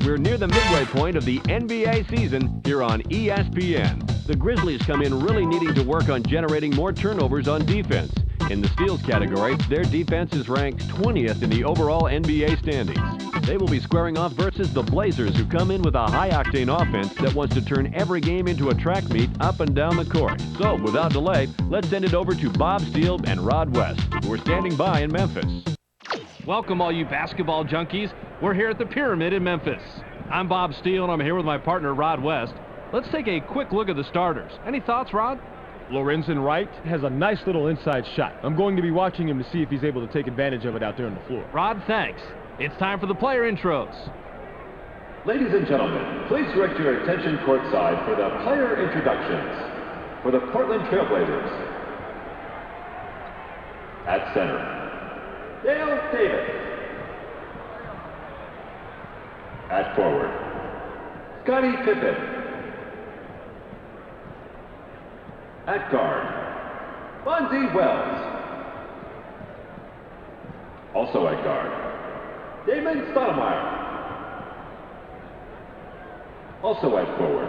We're near the midway point of the NBA season here on ESPN. The Grizzlies come in really needing to work on generating more turnovers on defense. In the steals category, their defense is ranked 20th in the overall NBA standings. They will be squaring off versus the Blazers, who come in with a high-octane offense that wants to turn every game into a track meet up and down the court. So, without delay, let's send it over to Bob Steele and Rod West, who are standing by in Memphis. Welcome, all you basketball junkies. We're here at the Pyramid in Memphis. I'm Bob Steele, and I'm here with my partner, Rod West. Let's take a quick look at the starters. Any thoughts, Rod? Lorenzen Wright has a nice little inside shot. I'm going to be watching him to see if he's able to take advantage of it out there on the floor. Rod, thanks. It's time for the player intros. Ladies and gentlemen, please direct your attention courtside for the player introductions for the Portland Trailblazers. At center, Dale Davis. At forward, Scottie Pippen. At guard, Bonzi Wells. Also at guard, Damon Stoudemire. Also at forward,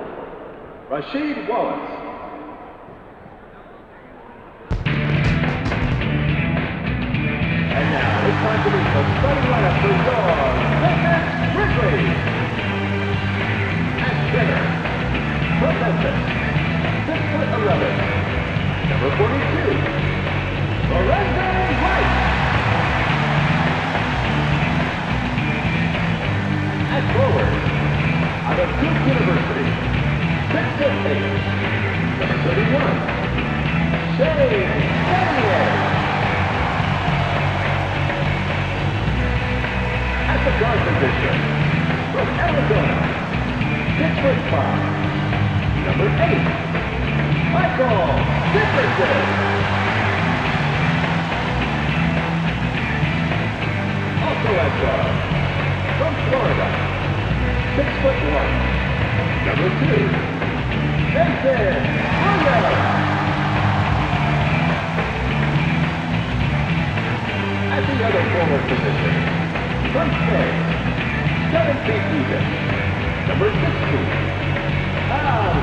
Rasheed Wallace. And now it's time to meet the starting lineup for your Memphis Grizzlies. At center, from Memphis, 6'11", number 42, Lorenzen Wright. At forward, out of Duke University, 6'8", number 31, Shea Daniels. At the guard position, from Arizona, 6'5", number 8, Michael Dickerson. Also at guard, from Florida, 6'1", number 2, Memphis. At the other forward position, from Spain, 7 feet even, number 16, Al.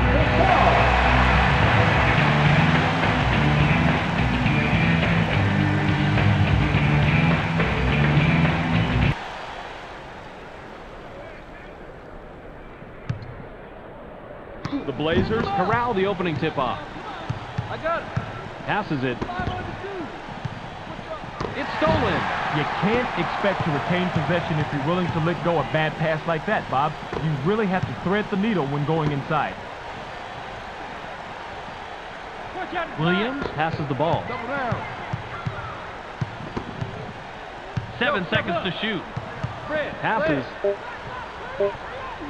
The Blazers corral the opening tip-off. I got it. Passes it. It's stolen. You can't expect to retain possession if you're willing to let go a bad pass like that, Bob. You really have to thread the needle when going inside. Williams passes the ball. Double down. 7 seconds to shoot. Fred, Passes.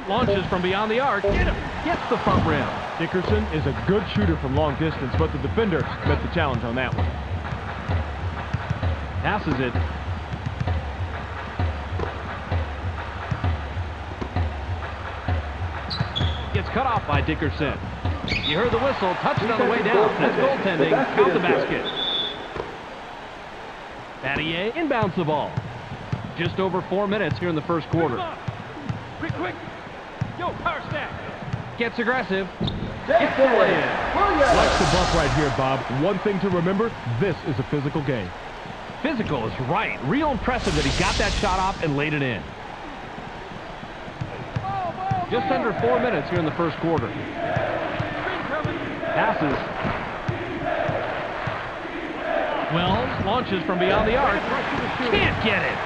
Launches from beyond the arc. Gets the front rim. Dickerson is a good shooter from long distance, but the defender met the challenge on that one. Passes it. Gets cut off by Dickerson. You heard the whistle. Touched on the way down. That's goaltending. Count the basket. Battier inbounds the ball. Just over 4 minutes here in the first quarter. Quick. Yo, power stack. Gets aggressive. Gets the lay-in. Flex the buck right here, Bob. One thing to remember, this is a physical game. Physical is right. Real impressive that he got that shot off and laid it in. Just under 4 minutes here in the first quarter. Passes. Wells launches from beyond the arc. Can't get it.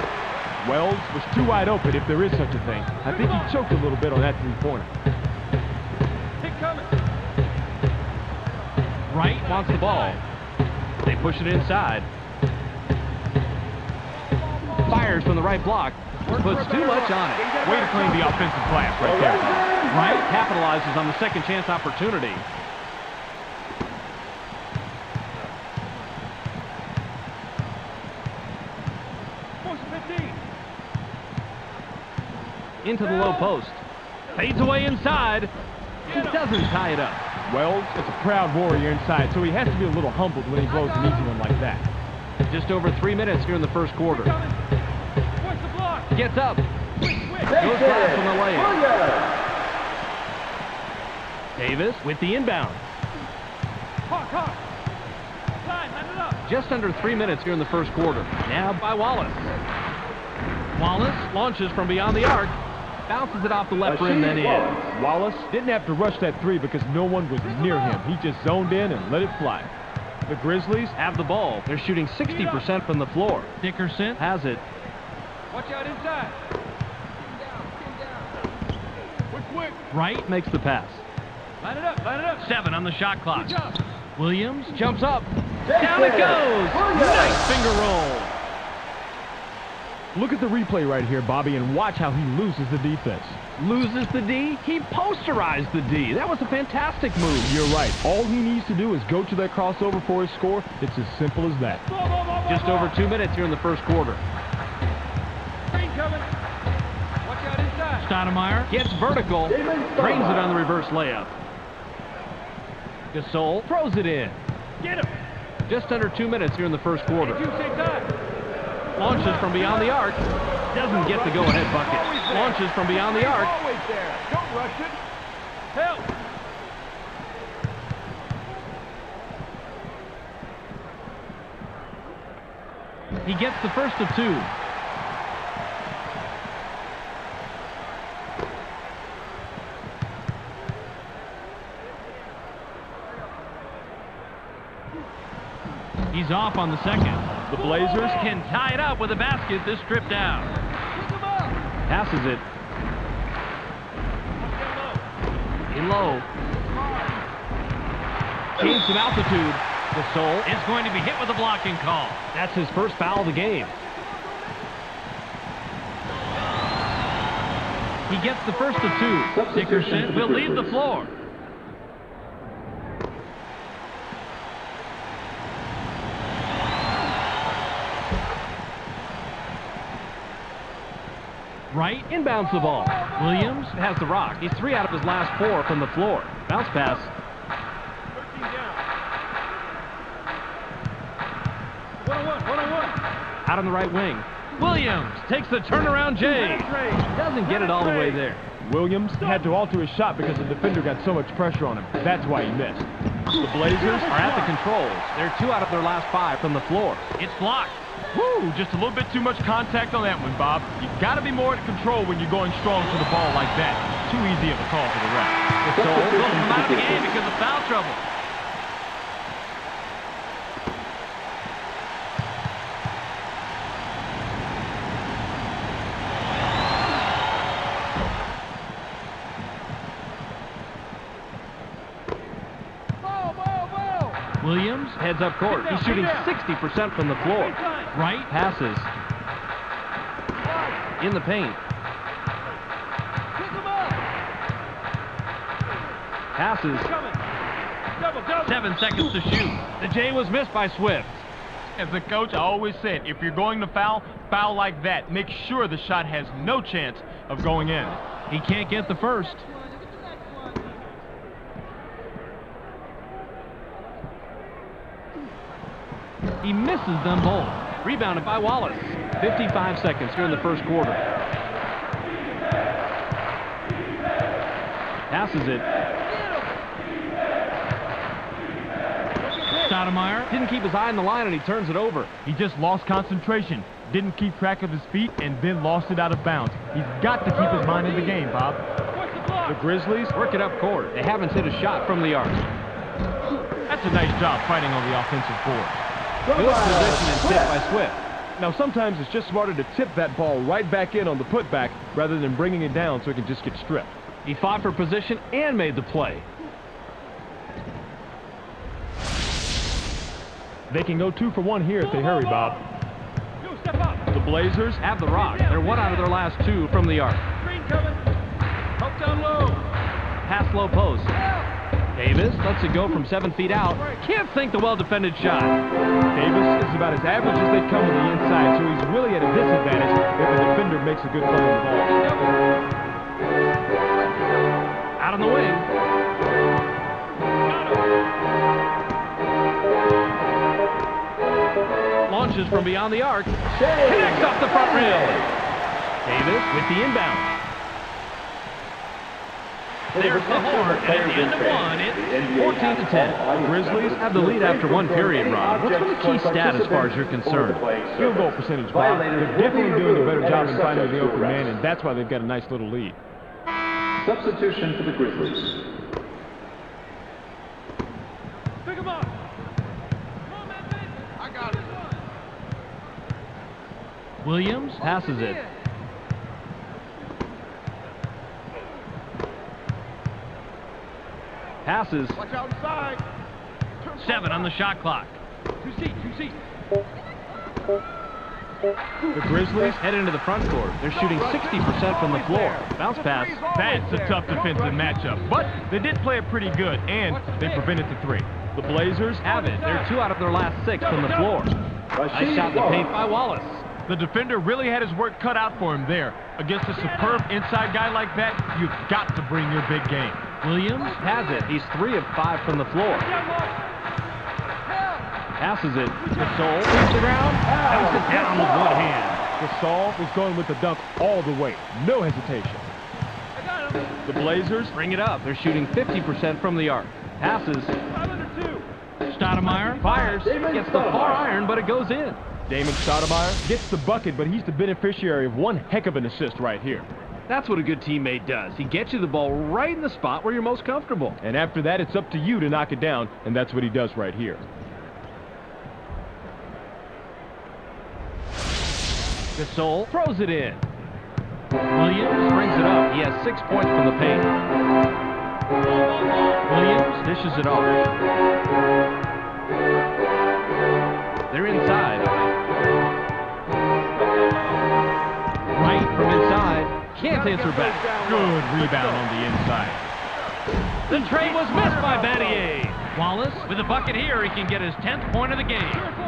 Wells was too wide open, if there is such a thing. I think he choked a little bit on that three-pointer. Wright wants the ball. They push it inside. Fires from the right block. Puts too much on it. Way to claim the offensive glass right there. Wright capitalizes on the second chance opportunity. Into the low post. Fades away inside. He doesn't tie it up. Wells is a proud warrior inside, so he has to be a little humbled when he blows an easy one like that. Just over 3 minutes here in the first quarter. Gets up. Goes flat from the layup. Davis with the inbound. Hawk. Time, hand it up. Just under 3 minutes here in the first quarter. Now by Wallace. Wallace launches from beyond the arc. Bounces it off the left rim, then in. Wallace didn't have to rush that three because no one was near him. He just zoned in and let it fly. The Grizzlies Have the ball. They're shooting 60% from the floor. Dickerson has it. Watch out inside. Quick. Wright makes the pass. Line it up. 7 on the shot clock. Good job. Williams jumps up. Down it goes. Nice finger roll. Look at the replay right here, Bobby, and watch how he loses the defense. Loses the D. He posterized the D. That was a fantastic move. You're right. All he needs to do is go to that crossover for his score. It's as simple as that. Just over 2 minutes here in the first quarter. Screen coming. Watch out inside. Stoudemire gets vertical. Drains it on the reverse layup. Gasol throws it in. Get him. Just under 2 minutes here in the first quarter. Same time. Launches from beyond the arc. Doesn't get the go-ahead bucket. Launches from beyond the arc. Always there. Don't rush it. Help. He gets the first of 2. He's off on the second. The Blazers Can tie it up with a basket this trip down. Passes it. In low. Gains some altitude. Gasol is going to be hit with a blocking call. That's his first foul of the game. He gets the first of 2. Dickerson will leave the floor. Wright inbounds the ball. Williams has the rock. He's 3 out of his last 4 from the floor. Bounce pass. 13 down. One-on-one. Out on the right wing. Williams takes the turnaround J. Doesn't get it all the way there. Williams had to alter his shot because the defender got so much pressure on him. That's why he missed. The Blazers Are at the controls. They're 2 out of their last 5 from the floor. It's blocked. Woo, just a little bit too much contact on that one, Bob. You got to be more in control when you're going strong to the ball like that. Too easy of a call for the ref. Gasol will come out of the game because of foul trouble. Williams heads up court. He's shooting 60% from the floor. Wright passes. In the paint. Passes. 7 seconds to shoot. The J was missed by Swift. As a coach, I always said, if you're going to foul like that. Make sure the shot has no chance of going in. He can't get the first. He misses them both. Rebounded by Wallace. 55 seconds here in the first quarter. Passes it. Stoudemire didn't keep his eye on the line and he turns it over. He just lost concentration, didn't keep track of his feet, and then lost it out of bounds. He's got to keep his mind in the game, Bob. The Grizzlies Work it up court. They haven't hit a shot from the arc. That's a nice job fighting on the offensive board. Good position and tip by Swift. Now, sometimes it's just smarter to tip that ball right back in on the putback rather than bringing it down so it can just get stripped. He fought for position and made the play. They can go 2 for 1 here if they hurry, Bob. You step up. The Blazers Have the rock. They're 1 out of their last 2 from the arc. Screen coming. Help down low. Pass low post. Davis lets it go from 7 feet out. Can't sink the well-defended shot. Davis is about as average as they come on the inside, so he's really at a disadvantage if a defender makes a good play on the ball. Out on the wing. Launches from beyond the arc. Connects off the front rim. Davis with the inbound. There's the horn, and at the end of one, it's 14-10. Grizzlies Have the lead after one period, Ron. What's been the key stat as far as you're concerned? field goal percentage, Bob. They're definitely doing a better job in finding the open man, and that's why they've got a nice little lead. Substitution for the Grizzlies. Pick him up. Come on, Memphis. I got it. Williams passes it. Passes. Watch out inside. 7 on the shot clock. Two seats. The Grizzlies Head into the front court. They're shooting 60% from the floor. Bounce pass. That's a tough defensive matchup, but they did play it pretty good, and they prevented the three. The Blazers Have it. They're 2 out of their last 6 from the floor. Nice shot in the paint by Wallace. The defender really had his work cut out for him there. Against a superb inside guy like that, you've got to bring your big game. Williams has it. He's 3 of 5 from the floor. Passes it. Gasol hits the ground. Banks it down with one hand. Gasol is going with the dunk all the way. No hesitation. I got him. The Blazers Bring it up. They're shooting 50% from the arc. Passes. 5 under 2. Stoudemire fires. Gets the far iron, but it goes in. Damon Stoudemire gets the bucket, but he's the beneficiary of one heck of an assist right here. That's what a good teammate does. He gets you the ball right in the spot where you're most comfortable. And after that, it's up to you to knock it down, and that's what he does right here. Gasol throws it in. Williams brings it up. He has 6 points from the paint. Williams dishes it off. They're inside. Right from inside. Can't answer back. Good rebound on the inside. The trade was missed by Battier. Wallace with a bucket here. He can get his 10th point of the game.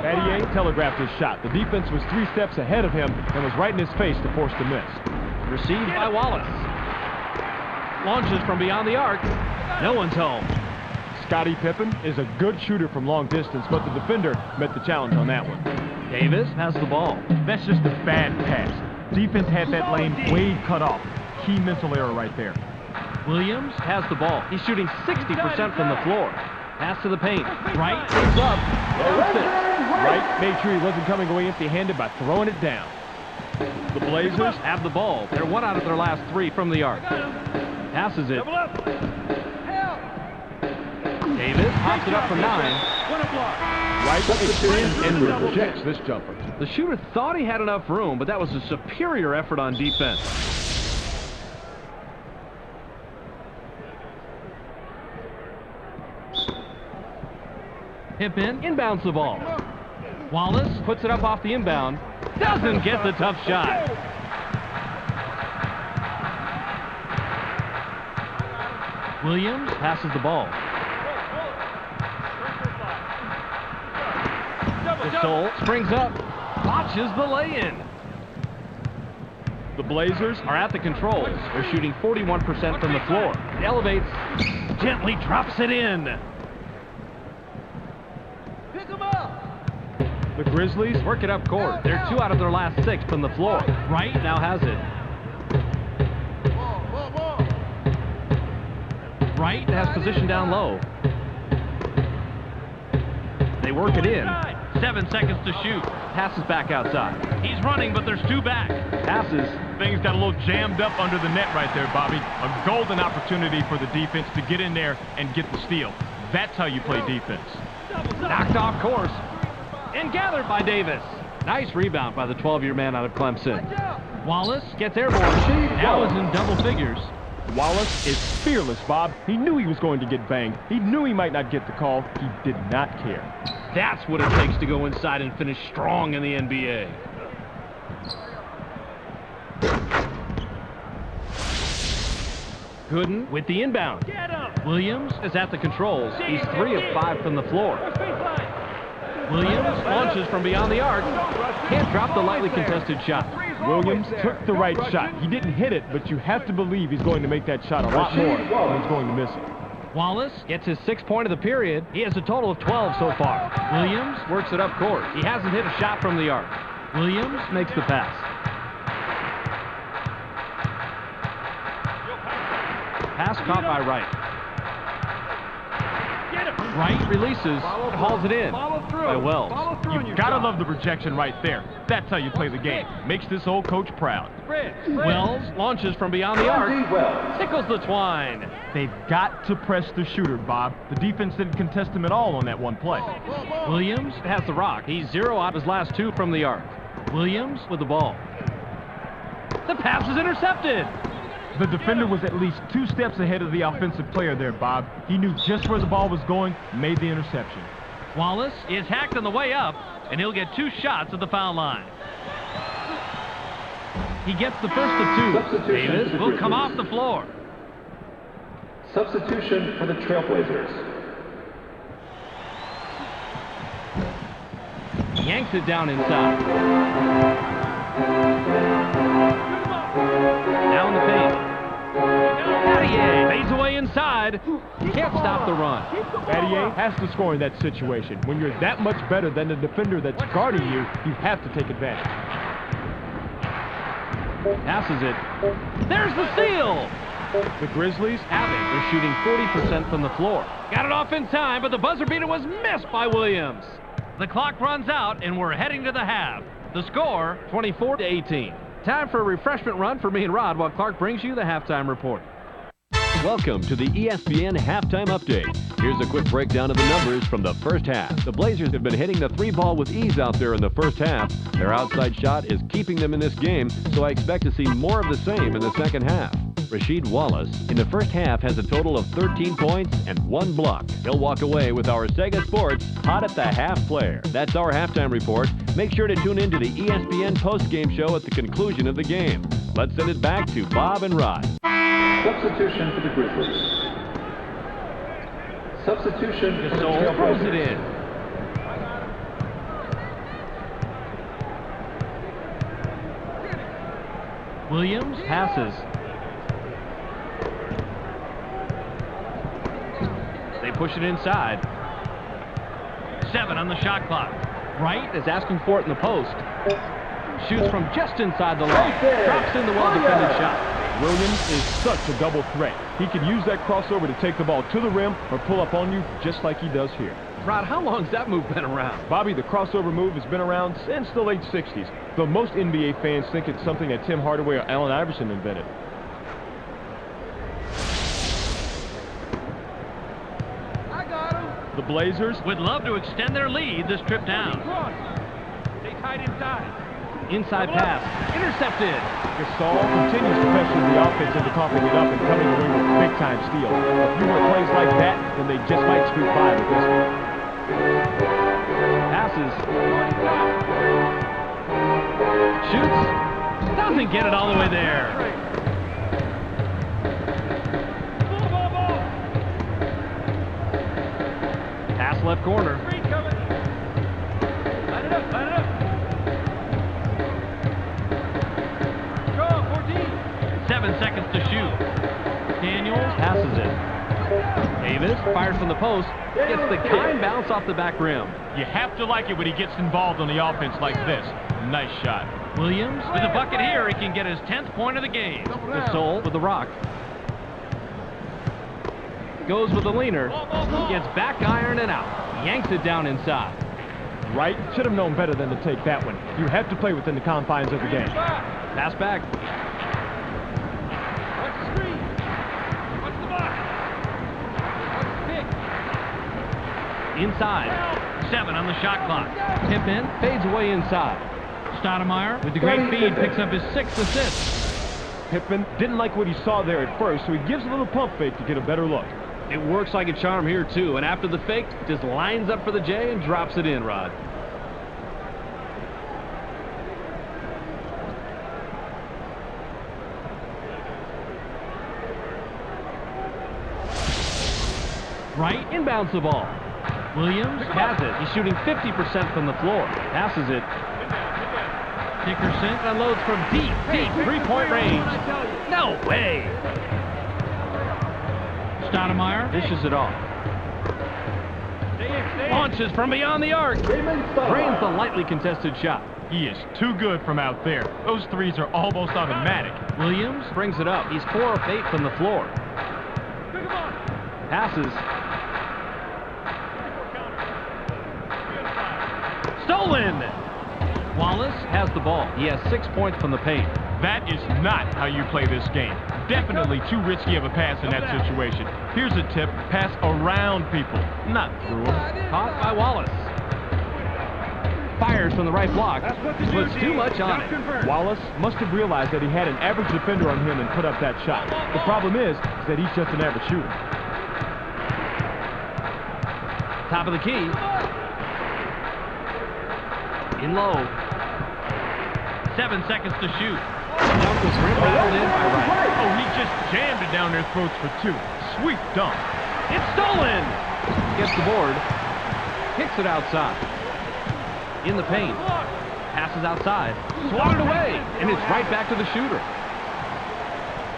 Battier telegraphed his shot. The defense was 3 steps ahead of him and was right in his face to force the miss. Received by Wallace. Launches from beyond the arc. No one's home. Scottie Pippen is a good shooter from long distance, but the defender met the challenge on that one. Davis has the ball. That's just a bad pass. Defense had that lane way cut off. Key mental error right there. Williams has the ball. He's shooting 60% from the floor. Pass to the paint. Right comes up. Bounce it. Wright made sure he wasn't coming away empty-handed by throwing it down. The Blazers Have the ball. They're 1 out of their last 3 from the arc. Passes it. Double up. Help. Davis pops it up for 9. One a block. Wright extends and rejects this jumper. The shooter thought he had enough room, but that was a superior effort on defense. Pippen inbounds the ball. Wallace puts it up off the inbound. Doesn't get the tough shot. Williams passes the ball. Gasol springs up. Botches the lay-in. The Blazers Are at the controls. They're shooting 41% from the floor. Elevates. Gently drops it in. Pick him up. The Grizzlies Work it up court. They're 2 out of their last 6 from the floor. Wright now has it. Ball. Wright has position down low. They work it in. 7 seconds to shoot. Passes back outside. He's running, but there's 2 back. Passes. Things got a little jammed up under the net right there, Bobby. A golden opportunity for the defense to get in there and get the steal. That's how you play defense. Knocked off course. And gathered by Davis. Nice rebound by the 12-year man out of Clemson. Wallace gets airborne. Now is in double figures. Wallace is fearless, Bob. He knew he was going to get banged. He knew he might not get the call. He did not care. That's what it takes to go inside and finish strong in the NBA. Gooden with the inbound. Get him. Williams is at the controls. He's 3 of 5 from the floor. Baseline. Williams launches from beyond the arc. Can't drop the lightly contested shot. Williams took the right shot. He didn't hit it, but you have to believe he's going to make that shot a lot more than he's going to miss it. Wallace gets his 6th point of the period. He has a total of 12 so far. Williams works it up court. He hasn't hit a shot from the arc. Williams makes the pass. caught by Wright. Wright releases, hauls it in by Wells. You've got to love the projection right there. That's how you play the game. Makes this old coach proud. Wells launches from beyond the arc. Tickles the twine. They've got to press the shooter, Bob. The defense didn't contest him at all on that one play. Williams has the rock. He's 0 out of his last 2 from the arc. Williams with the ball. The pass is intercepted. The defender was at least 2 steps ahead of the offensive player there, Bob. He knew just where the ball was going, made the interception. Wallace is hacked on the way up, and he'll get 2 shots at the foul line. He gets the first of 2. Davis will come off the floor. Substitution for the Trailblazers. Yanks it down inside. Now in the paint. Battier fades away inside. Can't stop the run. Battier has to score in that situation. When you're that much better than the defender that's guarding you, you have to take advantage. Passes it. There's the steal. The Grizzlies have it. They're shooting 40% from the floor. Got it off in time, but the buzzer beater was missed by Williams. The clock runs out, and we're heading to the half. The score, 24-18. Time for a refreshment run for me and Rod while Clark brings you the halftime report. Welcome to the ESPN Halftime Update. Here's a quick breakdown of the numbers from the first half. The Blazers have been hitting the 3-ball with ease out there in the first half. Their outside shot is keeping them in this game, so I expect to see more of the same in the second half. Rasheed Wallace, in the first half, has a total of 13 points and 1 block. He'll walk away with our Sega Sports Hot at the Half player. That's our halftime report. Make sure to tune in to the ESPN postgame show at the conclusion of the game. Let's send it back to Bob and Rod. Substitution for the Grizzlies. Substitution for the Gasol throws it in. Williams passes. They push it inside. 7 on the shot clock. Wright is asking for it in the post. Shoots from just inside the line. Drops in the well-defended shot. Williams is such a double threat. He can use that crossover to take the ball to the rim or pull up on you just like he does here. Rod, how long has that move been around? Bobby, the crossover move has been around since the late 60s, though most NBA fans think it's something that Tim Hardaway or Allen Iverson invented. I got him. The Blazers would love to extend their lead this trip down. Stay tight inside. Inside pass. Intercepted. Gasol continues to pressure the offense into coughing it up and coming away with big-time steals. A few more plays like that, then they just might scoot by with this one. Passes. Shoots. Doesn't get it all the way there. Pass left corner. Line it up, line it up. Go, 14. 7 seconds to shoot. Daniels passes it. Davis fires from the post. Gets the kind bounce off the back rim. You have to like it when he gets involved on the offense like this. Nice shot. Williams with a bucket here. He can get his 10th point of the game. Gasol with the rock. Goes with the leaner. Gets back iron and out. Yanks it down inside. Wright should have known better than to take that one. You have to play within the confines of the game. Pass back. Watch the screen. Watch the box. Watch the pick. Inside. 7 on the shot clock. Pippen fades away inside. Stoudemire with the great feed picks up his 6th assist. Pippen didn't like what he saw there at first, so he gives a little pump fake to get a better look. It works like a charm here, too. And after the fake, just lines up for the J and drops it in, Rod. Wright inbounds the ball. Williams has it. He's shooting 50% from the floor. Passes it. Dickerson unloads from deep 3-point range. No way. Stoudemire dishes it off. Launches from beyond the arc. Drains the lightly contested shot. He is too good from out there. Those threes are almost automatic. Williams brings it up. He's 4 of 8 from the floor. Passes. Stolen! Wallace has the ball. He has 6 points from the paint. That is not how you play this game. Definitely too risky of a pass in that situation. Here's a tip. Pass around people, not through them. Caught by Wallace. Fires from the right block. Puts too much on it. Wallace must have realized that he had an average defender on him and put up that shot. The problem is that he's just an average shooter. Top of the key. In low. 7 seconds to shoot. Dunk was rattled in by Wright. Oh, he just jammed it down their throats for 2. Sweet dunk. It's stolen! Gets the board. Kicks it outside. In the paint. Passes outside. Swatted away. And it's right back to the shooter.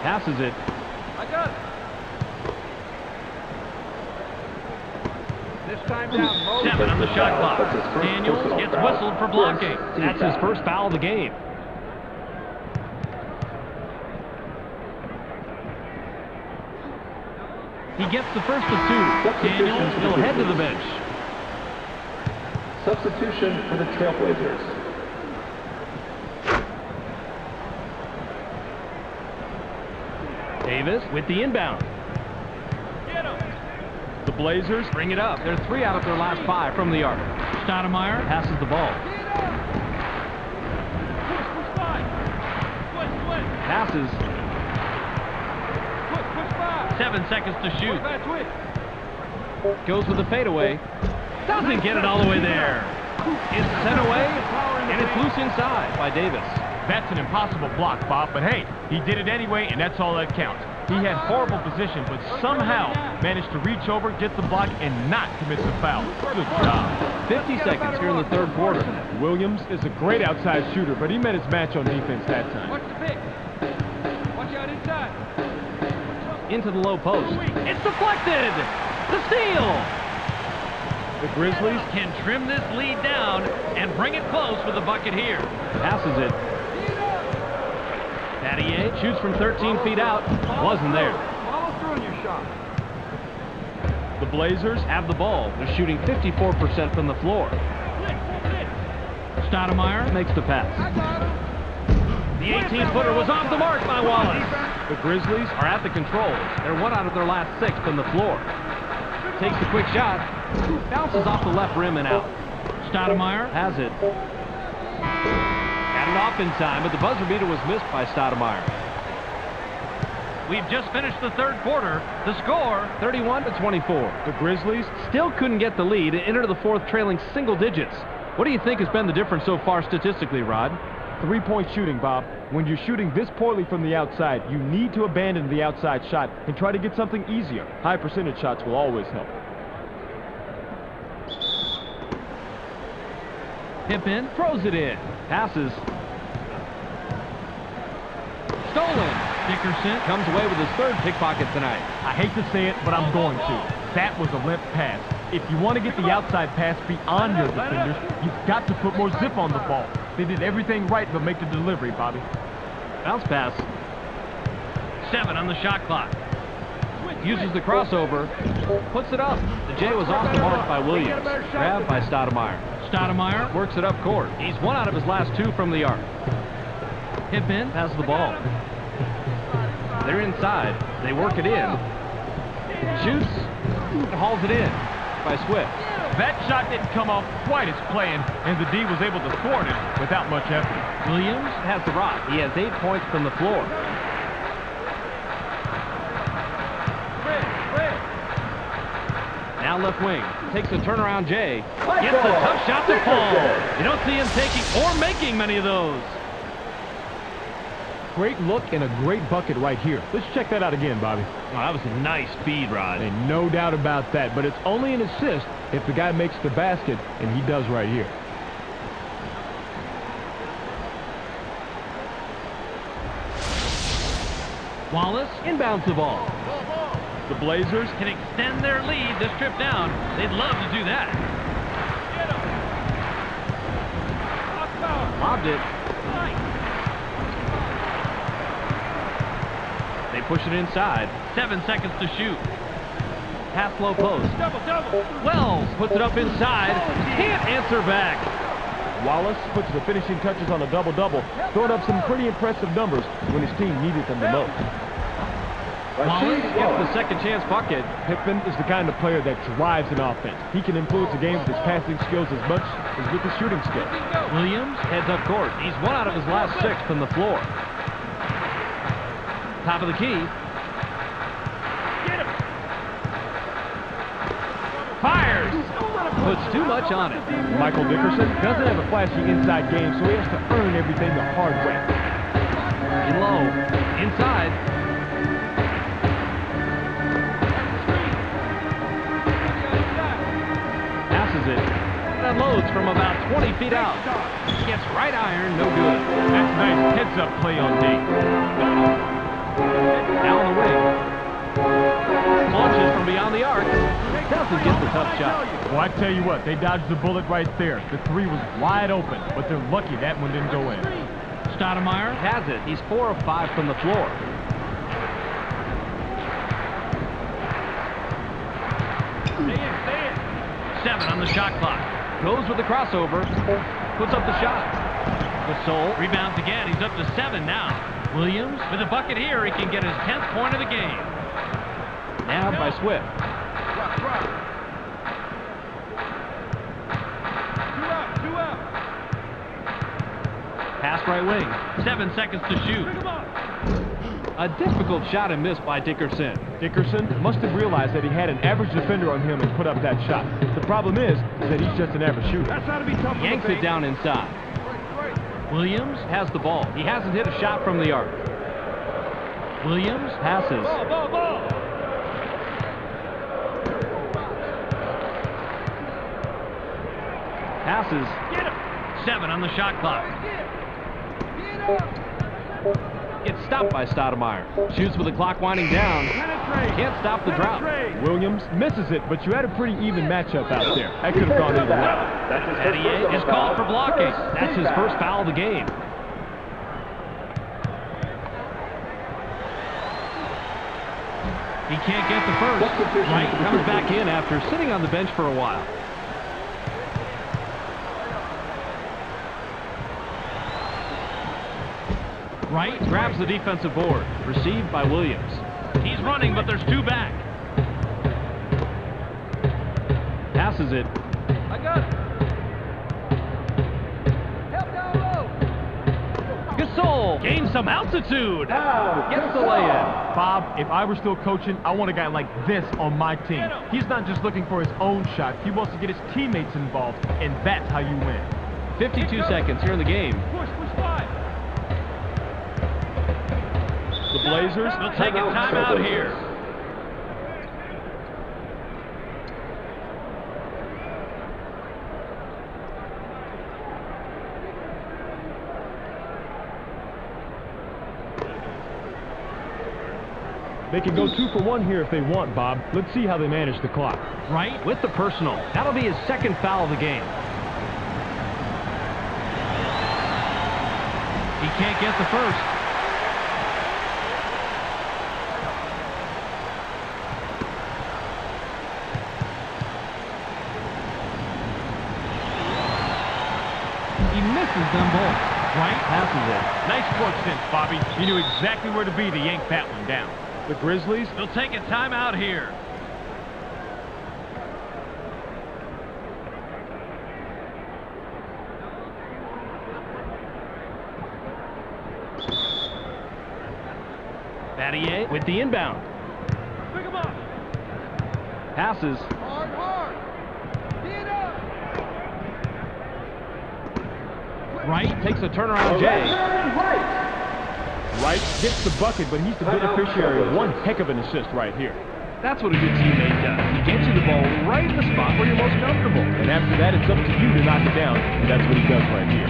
Passes it. I got it. This time down, Mo. 7 on the shot clock. Daniels gets whistled for blocking. That's his first foul of the game. He gets the first of 2. Daniels will head to the bench. Substitution for the Trailblazers. Davis with the inbound. Get him. The Blazers Bring it up. They're 3 out of their last 5 from the arc. Stoudemire passes the ball. Push by. Split. Passes. Push by. 7 seconds to shoot. Back twitch. Goes with the fadeaway. Doesn't get it all the way there. It's sent away, and it's loose inside by Davis. That's an impossible block, Bob, but hey, he did it anyway, and that's all that counts. He had horrible position, but somehow managed to reach over, get the block, and not commit the foul. Good job. 50 seconds here in the third quarter. Williams is a great outside shooter, but he met his match on defense that time. Watch the pick. Watch out inside. Into the low post. It's deflected! The steal! The Grizzlies Can trim this lead down and bring it close with a bucket here. Passes it. Pattier shoots from 13 feet out. Wasn't there. Follow through on your shot. The Blazers Have the ball. They're shooting 54% from the floor. Stoudemire makes the pass. I got him. The 18-footer was off the mark by Wallace. The Grizzlies Are at the controls. They're 1 out of their last 6 from the floor. Takes the quick shot. Bounces off the left rim and out. Stoudemire has it. Got it off in time, but the buzzer beater was missed by Stoudemire. We've just finished the third quarter. The score, 31-24. The Grizzlies Still couldn't get the lead and enter the fourth trailing single digits. What do you think has been the difference so far statistically, Rod? 3-point shooting, Bob. When you're shooting this poorly from the outside, you need to abandon the outside shot and try to get something easier. High percentage shots will always help. Pippen throws it in. Passes. Stolen. Dickerson comes away with his third pickpocket tonight. I hate to say it, but I'm going to. That was a limp pass. If you want to get the outside pass beyond your defenders, you've got to put more zip on the ball. They did everything right but make the delivery, Bobby. Bounce pass. 7 on the shot clock. Uses the crossover. Puts it up. The J was off the mark by Williams. Grabbed by Stoudemire. Stoudemire works it up court. He's 1 out of his last 2 from the arc. Pippen has the ball. They're inside. They work it in. Shoots. And hauls it in by Swift. That shot didn't come off quite as planned, and the D was able to thwart it without much effort. Williams has the rock. He has 8 points from the floor. Now left wing. Takes a turnaround J. Gets a tough shot to fall. You don't see him taking or making many of those. Great look and a great bucket right here. Let's check that out again, Bobby. Oh, that was a nice feed, Rod. And no doubt about that, but it's only an assist if the guy makes the basket, and he does right here. Wallace inbounds the ball. The Blazers Can extend their lead this trip down. They'd love to do that. Lobbed it. They push it inside. 7 seconds to shoot. Pass low post. Double. Wells puts it up inside. Can't answer back. Wallace puts the finishing touches on a double-double, throwing up some pretty impressive numbers when his team needed them the most. Wallace gets the second chance bucket. Pittman is the kind of player that drives an offense. He can influence the game with his passing skills as much as with his shooting skills. Williams heads up court. He's 1 out of his last 6 from the floor. Top of the key. Get him. Fires. Puts too much on it. Michael Dickerson doesn't have a flashy inside game, so he has to earn everything the hard way. In low. Inside. Passes it. That loads from about 20 feet out. Gets right iron, no good. That's nice heads-up play on D. Down the wing. Launches from beyond the arc. Doesn't get the tough shot. Well, I tell you what, they dodged the bullet right there. The 3 was wide open, but they're lucky that one didn't go in. Stoudemire has it. He's 4 of 5 from the floor. Stay in. 7 on the shot clock. Goes with the crossover. Puts up the shot. Gasol rebounds again. He's up to 7 now. Williams with a bucket here. He can get his 10th point of the game. Nabbed by Swift. Drop. 2 out. Pass right wing. 7 seconds to shoot. Pick him up. A difficult shot and miss by Dickerson. Dickerson must have realized that he had an average defender on him and put up that shot. The problem is that he's just an average shooter. That's how to be tough. Yanks it down inside. Williams has the ball. He hasn't hit a shot from the arc. Williams passes. Ball. Passes. Get him. 7 on the shot clock. Gets stopped by Stoudemire. Shoots with the clock winding down. Penetrate. Can't stop the drought. Williams misses it, but you had a pretty even matchup out there. That could have gone either way. Adier is called for blocking. That's his first foul of the game. He can't get the first. Wright comes back in after sitting on the bench for a while. Wright grabs the defensive board. Received by Williams. He's running, but there's 2 back. Passes it. I got it. Help down low. Gasol gains some altitude. Gets the lay-in. Bob, if I were still coaching, I want a guy like this on my team. He's not just looking for his own shot. He wants to get his teammates involved, and that's how you win. 52 seconds here in the game. Push wide. The Blazers We'll take a timeout here. They can go 2 for 1 here if they want, Bob. Let's see how they manage the clock. Wright with the personal. That'll be his second foul of the game. He can't get the first. He misses them both. Wright passes it. Nice court sense, Bobby. You knew exactly where to be to yank that one down. The Grizzlies They'll take a timeout here. Adier with the inbound. Pick him up. Passes. Hard. Get up. Wright takes a turnaround J. Wright gets the bucket, but he's the beneficiary of one heck of an assist right here. That's what a good teammate does. He gets you the ball right in the spot where you're most comfortable. And after that, it's up to you to knock it down, and that's what he does right here.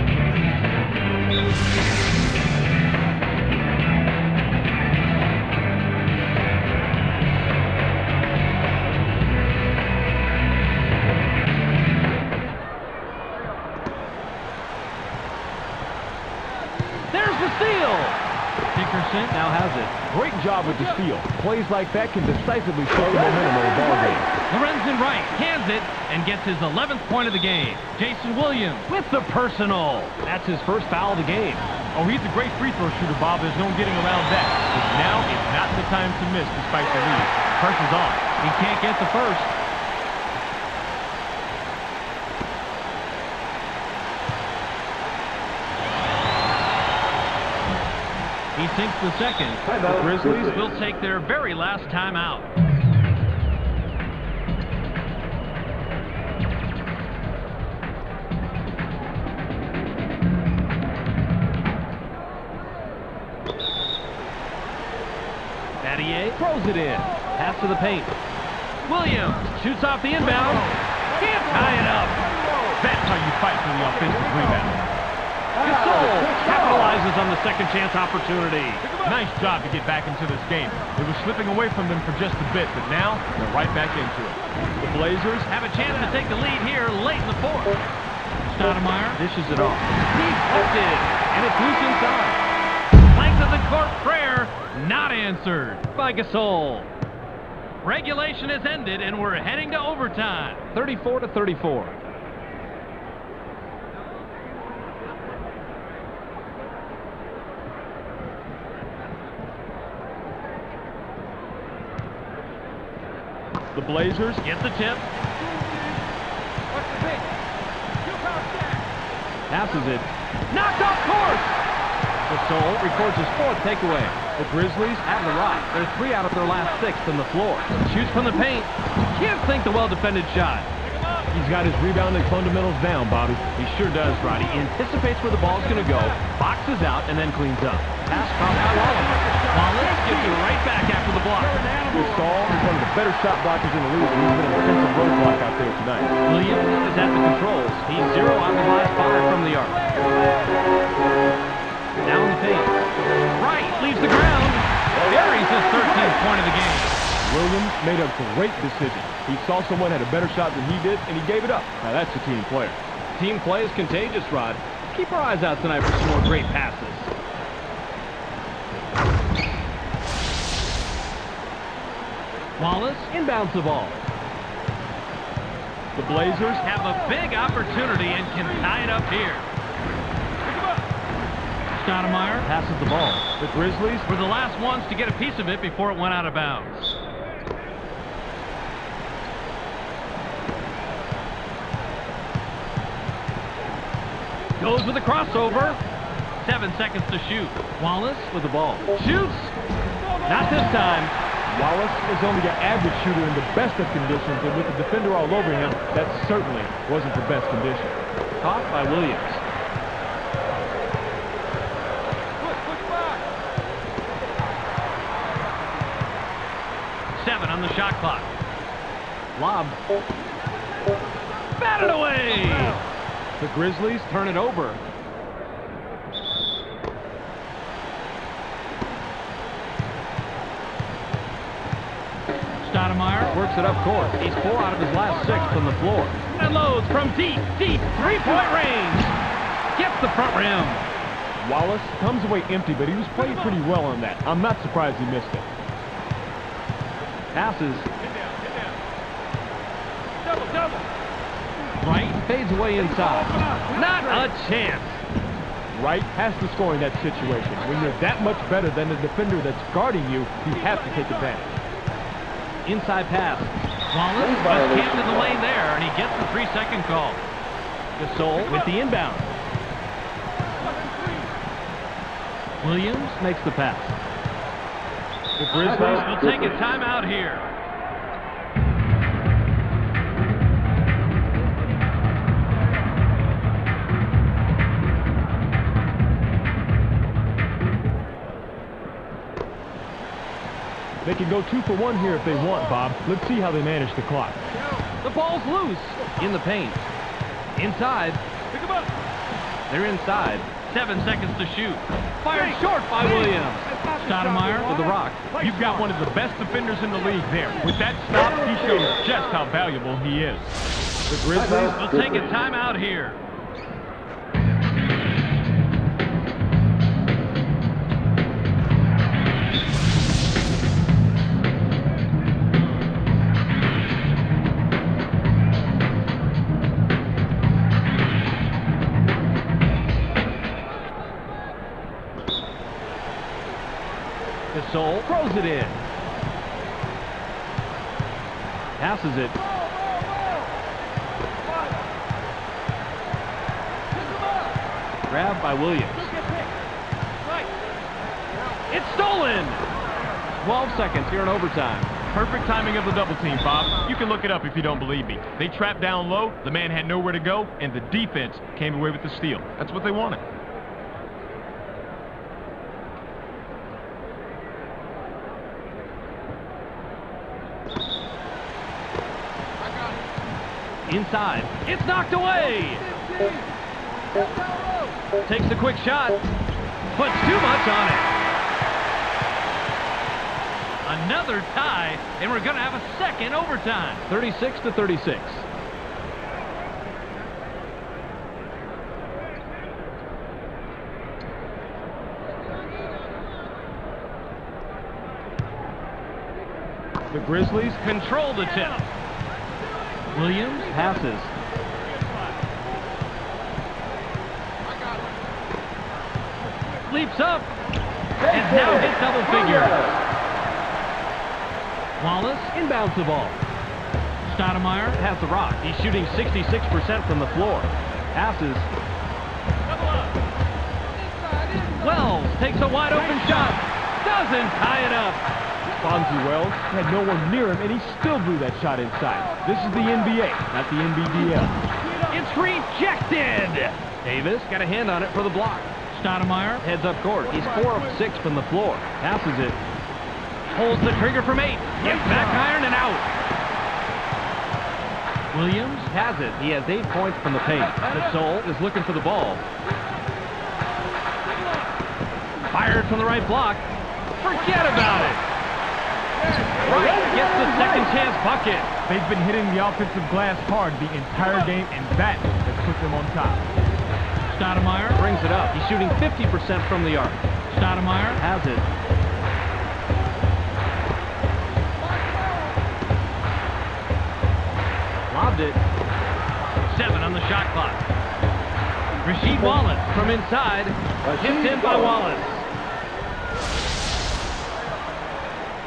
There's the steal. now has it. Great job with the steal. Plays like that can decisively shift the momentum of a ball game. Lorenzen Wright hands it and gets his 11th point of the game. Jason Williams with the personal. That's his first foul of the game. Oh, he's a great free throw shooter, Bob. There's no getting around that. But now is not the time to miss despite the lead. Pressure's on. He can't get the first. He sinks the second. Timeout, The Grizzlies Grizzlies. will take their very last timeout. Battier throws it in. Pass to the paint. Williams shoots off the inbound. Can't tie it up. That's how you fight for the offensive rebound. Gasol capitalizes on the second chance opportunity. Nice job to get back into this game. It was slipping away from them for just a bit, but now they're right back into it. The Blazers have a chance to take the lead here late in the fourth. Stoudemire dishes it off. Deflected, and it's loose inside. Length of the court prayer not answered by Gasol. Regulation has ended, and we're heading to overtime. 34-34. The Blazers Get the tip. Passes it. Knocked off course. Gasol records his fourth takeaway. The Grizzlies Have the rock. They're 3 out of their last 6 from the floor. Shoots from the paint. Can't sink the well-defended shot. He's got his rebounding fundamentals down, Bobby. He sure does, Roddy. He anticipates where the ball's going to go, boxes out, and then cleans up. Pass caught by Wallace. Wallace gives it right back after the block. Gasol is one of the better shot blockers in the league. He's been an offensive roadblock out there tonight. Williams is at the controls. He's 0 out of his last 5 from the arc. Now in the paint. Wright leaves the ground. Buries his 13th point of the game. Williams made a great decision. He saw someone had a better shot than he did, and he gave it up. Now that's a team player. Team play is contagious, Rod. Keep our eyes out tonight for some more great passes. Wallace inbounds the ball. The Blazers Have a big opportunity and can tie it up here. Stoudemire passes the ball. The Grizzlies Were the last ones to get a piece of it before it went out of bounds. Goes with a crossover. 7 seconds to shoot. Wallace with the ball. Shoots. Not this time. Wallace is only an average shooter in the best of conditions, and with the defender all over him, that certainly wasn't the best condition. Caught by Williams. Push back. 7 on the shot clock. Lob. Batted away. The Grizzlies Turn it over. Stoudemire works it up court. He's 4 out of his last 6 from the floor. And loads from deep, 3-point range. Gets the front rim. Wallace comes away empty, but he was playing pretty well on that. I'm not surprised he missed it. Passes. Double. Wright fades away inside. Not a chance. Wright has to score in that situation. When you're that much better than the defender that's guarding you, you have to take advantage. Inside pass. Wallace was camped in the lane there, and he gets the 3-second call. Gasol with the inbound. Williams makes the pass. The Grizzlies We'll take a timeout here. They can go 2 for 1 here if they want, Bob. Let's see how they manage the clock. The ball's loose in the paint. Inside. Pick him up. They're inside. 7 seconds to shoot. Fired short by Williams. Stoudemire with the rock. You've got one of the best defenders in the league there. With that stop, he shows just how valuable he is. The Grizzlies We'll take a timeout here. Gasol throws it in. Passes it. Grabbed by Williams. It's stolen! 12 seconds here in overtime. Perfect timing of the double team, Bob. You can look it up if you don't believe me. They trapped down low, the man had nowhere to go, and the defense came away with the steal. That's what they wanted. Inside. It's knocked away! Takes a quick shot. Puts too much on it. Another tie, and we're going to have a second overtime. 36-36. The Grizzlies control the tip. Williams passes. Leaps up. And now hits double figures. Wallace inbounds the ball. Stoudemire has the rock. He's shooting 66% from the floor. Passes. Wells takes a wide open shot. Doesn't tie it up. Fonzie Wells had no one near him, and he still blew that shot inside. This is the NBA, not the NBDL. It's rejected. Davis got a hand on it for the block. Stoudemire heads up court. He's 4 of 6 from the floor. Passes it. Holds the trigger from 8. Gets back iron and out. Williams has it. He has 8 points from the paint. Gasol is looking for the ball. Fired from the right block. Forget about it. Right gets the second chance bucket. They've been hitting the offensive glass hard the entire game, and that has put them on top. Stoudemire brings it up. He's shooting 50% from the arc. Stoudemire has it. Lobbed it. 7 on the shot clock. Rasheed Wallace from inside. Tipped in by Wallace.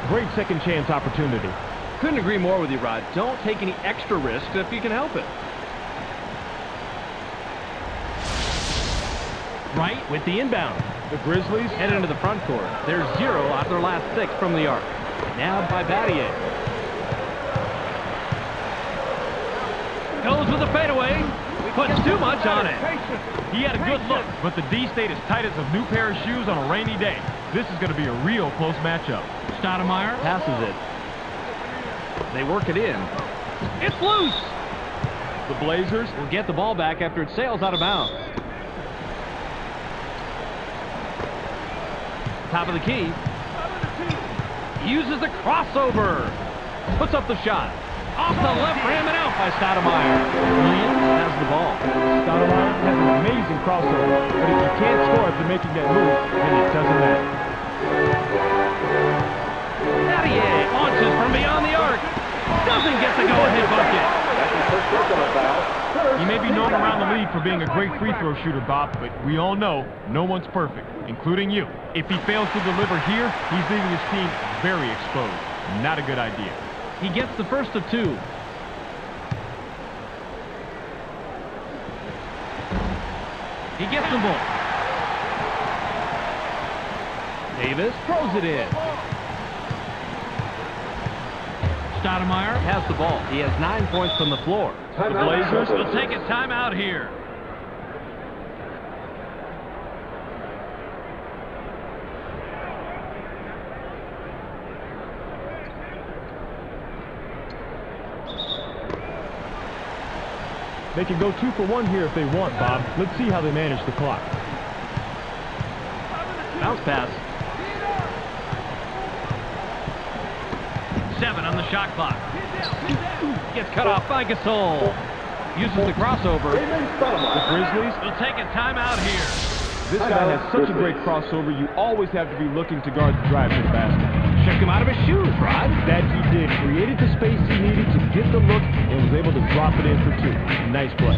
Great second chance opportunity. Couldn't agree more with you, Rod. Don't take any extra risks if you can help it. Right with the inbound. The Grizzlies head into the front court. They're 0 out of their last 6 from the arc. Now by Battier. Goes with the fadeaway. Puts too much on it. He had a good look, but the D stayed as tight as a new pair of shoes on a rainy day. This is going to be a real close matchup. Stoudemire passes it. They work it in. It's loose. The Blazers will get the ball back after it sails out of bounds. Top of the key. Uses the crossover. Puts up the shot. Off the left rim and out by Stoudemire. Williams has the ball. Stoudemire has an amazing crossover, but if you can't score after making that move, then it doesn't matter. Battier launches from beyond the arc. Doesn't get the go-ahead bucket. He may be known around the league for being a great free throw shooter, Bob, but we all know no one's perfect, including you. If he fails to deliver here, he's leaving his team very exposed. Not a good idea. He gets the first of 2. He gets them both. Davis throws it in. Stoudemire has the ball. He has 9 points from the floor. The Blazers will take a timeout here. They can go 2 for 1 here if they want, Bob. Let's see how they manage the clock. Bounce pass. 7 on the shot clock. Gets cut off by Gasol. Uses the crossover. The Grizzlies will take a timeout here. This guy has such a great crossover, you always have to be looking to guard the drive to the basket. Shook him out of his shoes, Rod. That he did. Created the space he needed to get the look and was able to drop it in for 2. Nice play.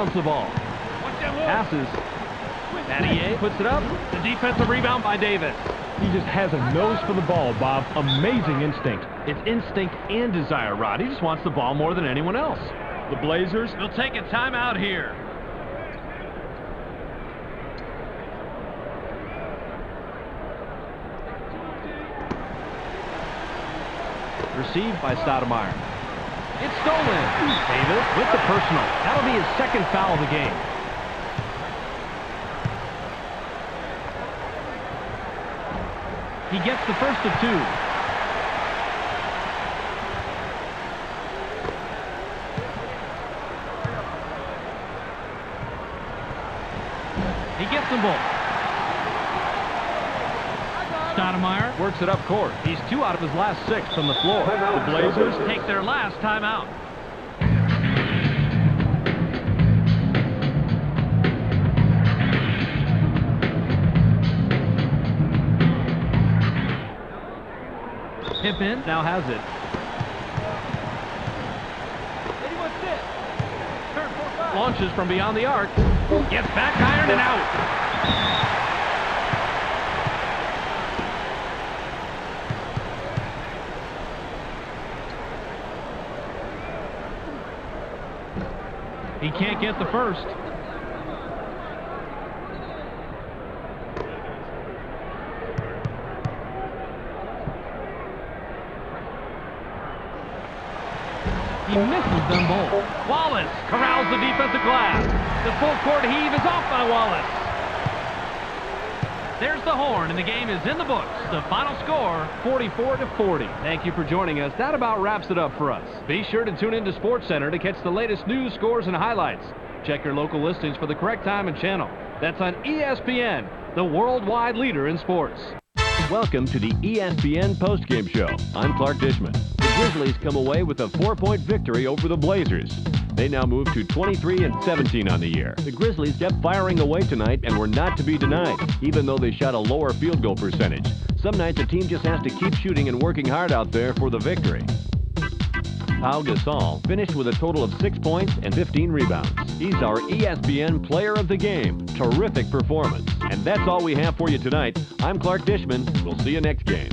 inbounds the ball. Passes. Mattier puts it up. The defensive rebound by Davis. He just has a nose for the ball, Bob. Amazing instinct. It's instinct and desire, Rod. He just wants the ball more than anyone else. The Blazers We'll take a timeout here. Received by Stoudemire. It's stolen. Davis with the personal. That'll be his second foul of the game. He gets the first of two. He gets them both. Stoudemire works it up court. He's 2 out of his last 6 from the floor. The Blazers take their last timeout. Pippen now has it. Launches from beyond the arc. Gets back iron and out. He can't get the first. He misses them both. Wallace corrals the defensive glass. The full court heave is off by Wallace. There's the horn, and the game is in the books. The final score, 44-40. Thank you for joining us. That about wraps it up for us. Be sure to tune into SportsCenter to catch the latest news, scores, and highlights. Check your local listings for the correct time and channel. That's on ESPN, the worldwide leader in sports. Welcome to the ESPN postgame show. I'm Clark Dishman. The Grizzlies come away with a 4-point victory over the Blazers. They now move to 23-17 on the year. The Grizzlies kept firing away tonight and were not to be denied, even though they shot a lower field goal percentage. Some nights a team just has to keep shooting and working hard out there for the victory. Pau Gasol finished with a total of 6 points and 15 rebounds. He's our ESPN Player of the Game. Terrific performance. And that's all we have for you tonight. I'm Clark Dishman. We'll see you next game.